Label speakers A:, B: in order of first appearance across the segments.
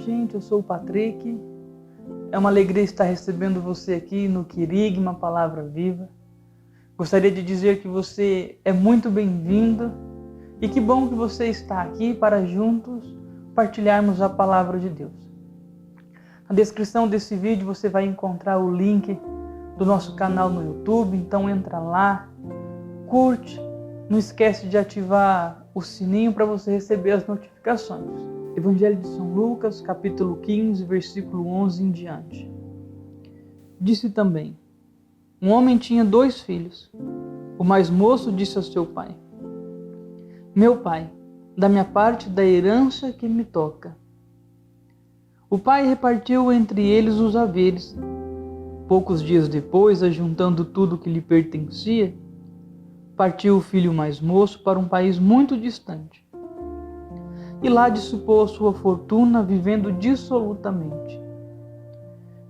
A: gente, eu sou o Patrick. É uma alegria estar recebendo você aqui no Querigma Palavra Viva. Gostaria de dizer que você é muito bem-vindo e que bom que você está aqui para juntos partilharmos a Palavra de Deus. Na descrição desse vídeo você vai encontrar o link do nosso canal no YouTube, então entra lá, curte, não esquece de ativar o sininho para você receber as notificações. Evangelho de São Lucas, capítulo 15, versículo 11 em diante. Disse também: um homem tinha 2 filhos. O mais moço disse ao seu pai: meu pai, dá-me a parte da herança que me toca. O pai repartiu entre eles os haveres. Poucos dias depois, ajuntando tudo que lhe pertencia, partiu o filho mais moço para um país muito distante. E lá dissipou sua fortuna vivendo dissolutamente.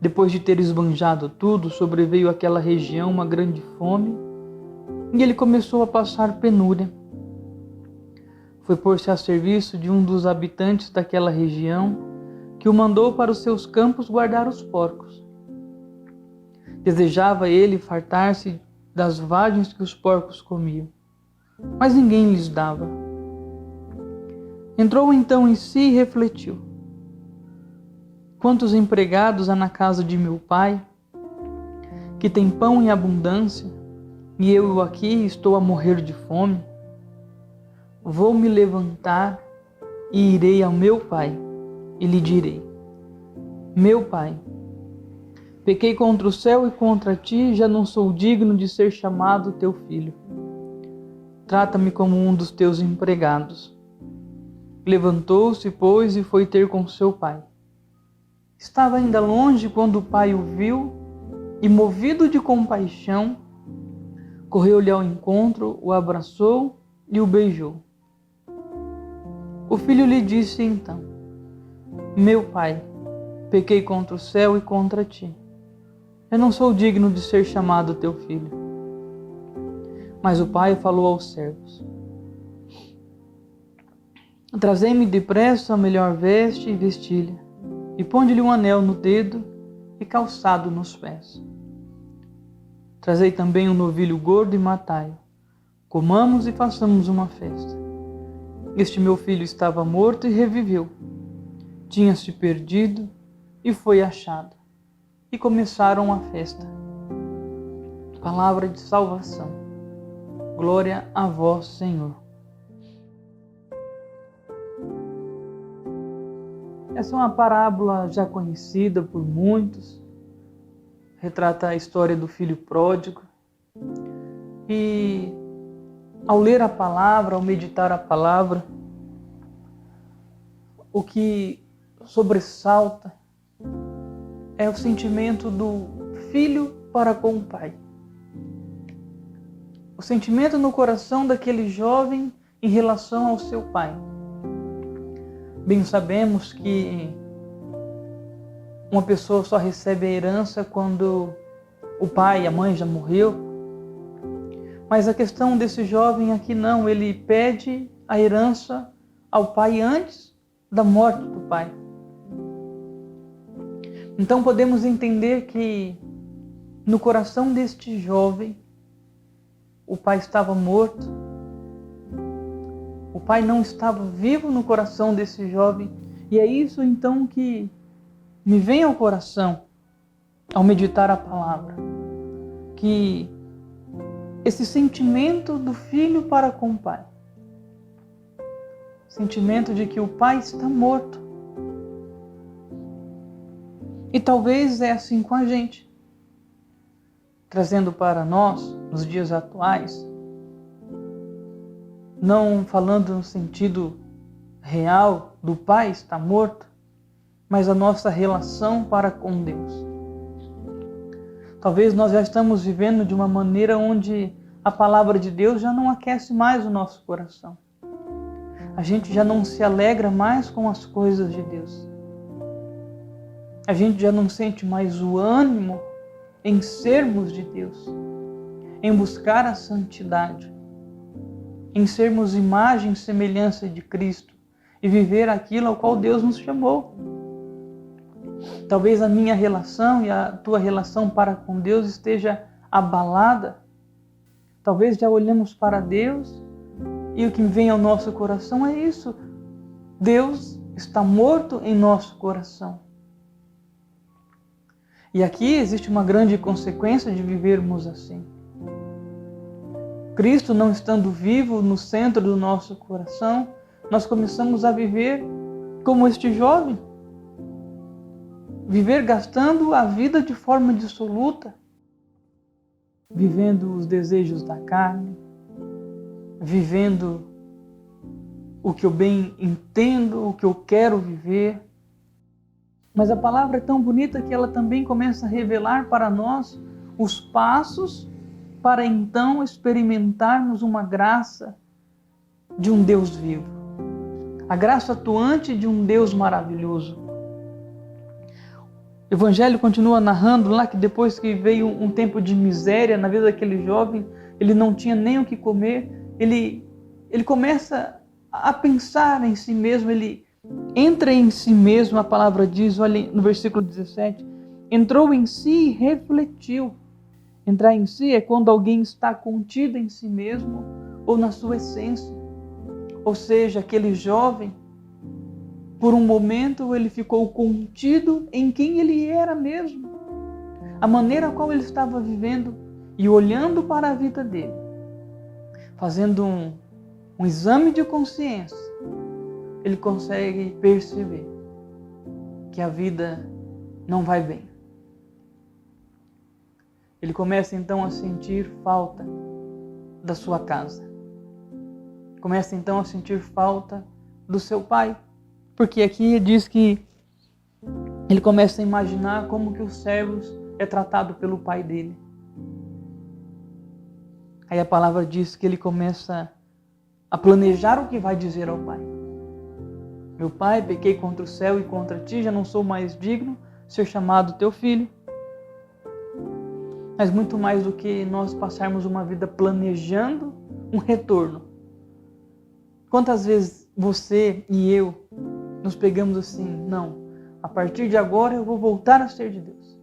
A: Depois de ter esbanjado tudo, sobreveio àquela região uma grande fome e ele começou a passar penúria. Foi pôr-se a serviço de um dos habitantes daquela região, que o mandou para os seus campos guardar os porcos. Desejava ele fartar-se das vagens que os porcos comiam, mas ninguém lhes dava. Entrou então em si e refletiu: quantos empregados há na casa de meu pai, que tem pão em abundância, e eu aqui estou a morrer de fome? Vou me levantar e irei ao meu pai, e lhe direi: meu pai, pequei contra o céu e contra ti, já não sou digno de ser chamado teu filho. Trata-me como um dos teus empregados. Levantou-se, pois, e foi ter com seu pai. Estava ainda longe quando o pai o viu e, movido de compaixão, correu-lhe ao encontro, o abraçou e o beijou. O filho lhe disse então: meu pai, pequei contra o céu e contra ti. Eu não sou digno de ser chamado teu filho. Mas o pai falou aos servos: trazei-me depressa a melhor veste e vestilha, e ponde-lhe um anel no dedo e calçado nos pés. Trazei também um novilho gordo e matai-o. Comamos e façamos uma festa. Este meu filho estava morto e reviveu. Tinha-se perdido e foi achado. E começaram a festa. Palavra de salvação. Glória a vós, Senhor. Essa é uma parábola já conhecida por muitos. Retrata a história do filho pródigo. E ao ler a palavra, ao meditar a palavra, o que sobressalta é o sentimento do filho para com o pai. O sentimento no coração daquele jovem em relação ao seu pai. Bem sabemos que uma pessoa só recebe a herança quando o pai e a mãe já morreu. Mas a questão desse jovem aqui não, ele pede a herança ao pai antes da morte do pai. Então podemos entender que no coração deste jovem, o pai estava morto. O pai não estava vivo no coração desse jovem. E é isso então que me vem ao coração ao meditar a palavra. Que esse sentimento do filho para com o pai. Sentimento de que o pai está morto. E talvez é assim com a gente. Trazendo para nós, nos dias atuais, não falando no sentido real do pai estar morto, mas a nossa relação para com Deus. Talvez nós já estamos vivendo de uma maneira onde a palavra de Deus já não aquece mais o nosso coração. A gente já não se alegra mais com as coisas de Deus. A gente já não sente mais o ânimo em sermos de Deus, em buscar a santidade, em sermos imagem e semelhança de Cristo e viver aquilo ao qual Deus nos chamou. Talvez a minha relação e a tua relação para com Deus esteja abalada. Talvez já olhamos para Deus e o que vem ao nosso coração é isso. Deus está morto em nosso coração. E aqui existe uma grande consequência de vivermos assim. Cristo não estando vivo no centro do nosso coração, nós começamos a viver como este jovem. Viver gastando a vida de forma dissoluta, vivendo os desejos da carne, vivendo o que eu bem entendo, o que eu quero viver. Mas a palavra é tão bonita que ela também começa a revelar para nós os passos para então experimentarmos uma graça de um Deus vivo. A graça atuante de um Deus maravilhoso. O Evangelho continua narrando lá que depois que veio um tempo de miséria na vida daquele jovem, ele não tinha nem o que comer, ele começa a pensar em si mesmo, ele entra em si mesmo, a palavra diz, olha no versículo 17, entrou em si e refletiu. Entrar em si é quando alguém está contido em si mesmo ou na sua essência. Ou seja, aquele jovem, por um momento ele ficou contido em quem ele era mesmo. A maneira qual ele estava vivendo e olhando para a vida dele. Fazendo um exame de consciência, ele consegue perceber que a vida não vai bem. Ele começa então a sentir falta da sua casa. Começa então a sentir falta do seu pai. Porque aqui diz que ele começa a imaginar como que os servos é tratado pelo pai dele. Aí a palavra diz que ele começa a planejar o que vai dizer ao pai. Meu pai, pequei contra o céu e contra ti, já não sou mais digno de ser chamado teu filho. Mas muito mais do que nós passarmos uma vida planejando um retorno. Quantas vezes você e eu nos pegamos assim, não, a partir de agora eu vou voltar a ser de Deus.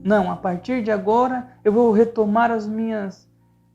A: Não, a partir de agora eu vou retomar as minhas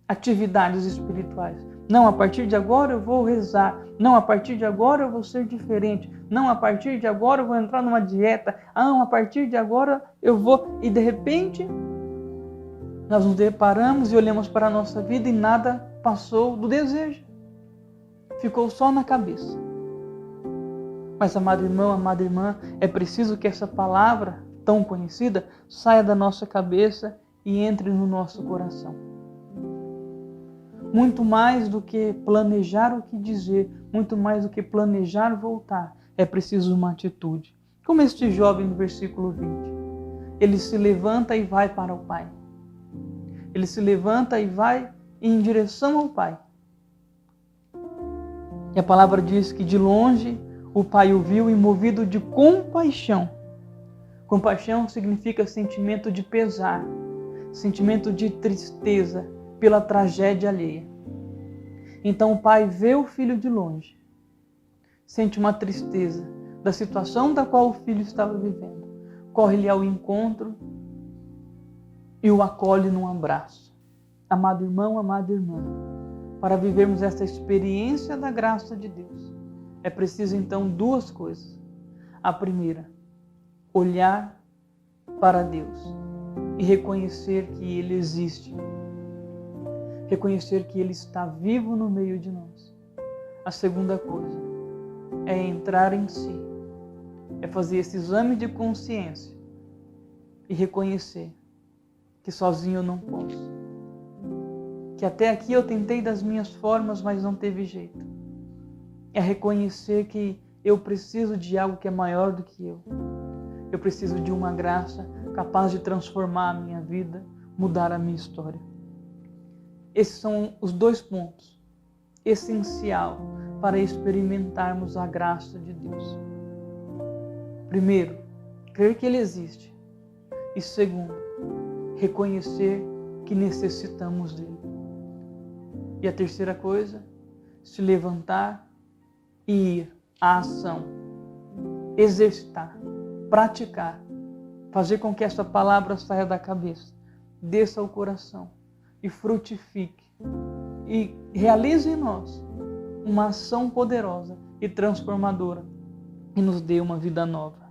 A: atividades espirituais. Não, a partir de agora eu vou rezar. Não, a partir de agora eu vou ser diferente. Não, a partir de agora eu vou entrar numa dieta. Não, a partir de agora eu vou... E de repente, nós nos deparamos e olhamos para a nossa vida e nada passou do desejo. Ficou só na cabeça. Mas, amado irmão, amada irmã, é preciso que essa palavra tão conhecida saia da nossa cabeça e entre no nosso coração. Muito mais do que planejar o que dizer, muito mais do que planejar voltar, é preciso uma atitude. Como este jovem no versículo 20. Ele se levanta e vai para o Pai. Ele se levanta e vai em direção ao Pai. E a palavra diz que de longe o Pai o viu e movido de compaixão. Compaixão significa sentimento de pesar, sentimento de tristeza pela tragédia alheia. Então o pai vê o filho de longe, sente uma tristeza da situação da qual o filho estava vivendo, corre-lhe ao encontro e o acolhe num abraço. Amado irmão, amada irmã, para vivermos esta experiência da graça de Deus, é preciso então duas coisas. A primeira, olhar para Deus e reconhecer que Ele existe. Reconhecer que Ele está vivo no meio de nós. A segunda coisa é entrar em si, é fazer esse exame de consciência e reconhecer que sozinho eu não posso. Que até aqui eu tentei das minhas formas, mas não teve jeito. É reconhecer que eu preciso de algo que é maior do que eu. Eu preciso de uma graça capaz de transformar a minha vida, mudar a minha história. Esses são os dois pontos essenciais para experimentarmos a graça de Deus. Primeiro, crer que Ele existe. E segundo, reconhecer que necessitamos dEle. E a terceira coisa, se levantar e ir à ação, exercitar, praticar fazer com que esta palavra saia da cabeça, desça ao coração e frutifique e realize em nós uma ação poderosa e transformadora e nos dê uma vida nova.